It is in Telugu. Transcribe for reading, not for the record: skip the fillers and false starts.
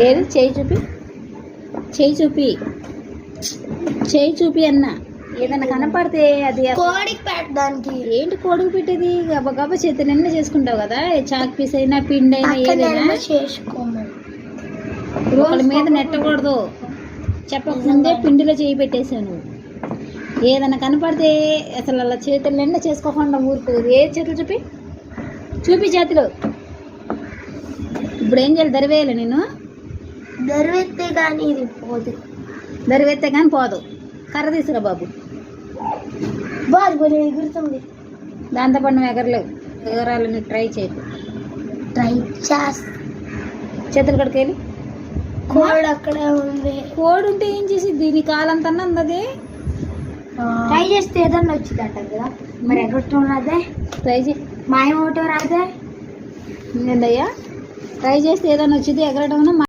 ఏది చేయి చూపి, చేయి చూపి, చేయి చూపి అన్న. ఏదైనా కనపడితే అది కోడికి పెట్టడానికి. ఏంటి కోడికి పెట్టేది? గబ గబ చేతి నిన్న చేసుకుంటావు కదా, చాక్ పీస్ అయినా పిండి అయినా ఏదైనా చేసుకోమని. ఒకళ్ళ మీద నెట్టకూడదు. చెప్పకముందే పిండిలో చేయి పెట్టేశాను. ఏదైనా కనపడితే అసలు అలా చేతులు నిండా చేసుకోకుండా ఊరుకోదు. ఏ చేతులు చూపి, చూపి చేతులు. ఇప్పుడు ఏం చేయాలి? దరివేయాలి నేను? దరివెత్తే కానీ ఇది పోదు. దరివెత్తే కానీ పోదు. కర్ర తీసుకురా బాబు. బాగా ఎగురుతుంది. దాంతో పాటు నువ్వు ఎగరలేవు. ఎగరాలని ట్రై చేయకు. ట్రై చేస్తా. చేతులు కడికి వెళ్ళి. కోడి అక్కడే ఉంది. కోడి ఉంటే ఏం చేసిద్ది? నీ కాలంతా అందది. ట్రై చేస్తే ఏదన్నా వచ్చింది అంట కదా. మరి ఎగరటం రాదే? ట్రై చేయి. మాయం ఒకటో రాదే? ఏందయ్యా? ట్రై చేస్తే ఏదైనా వచ్చింది. ఎగరడం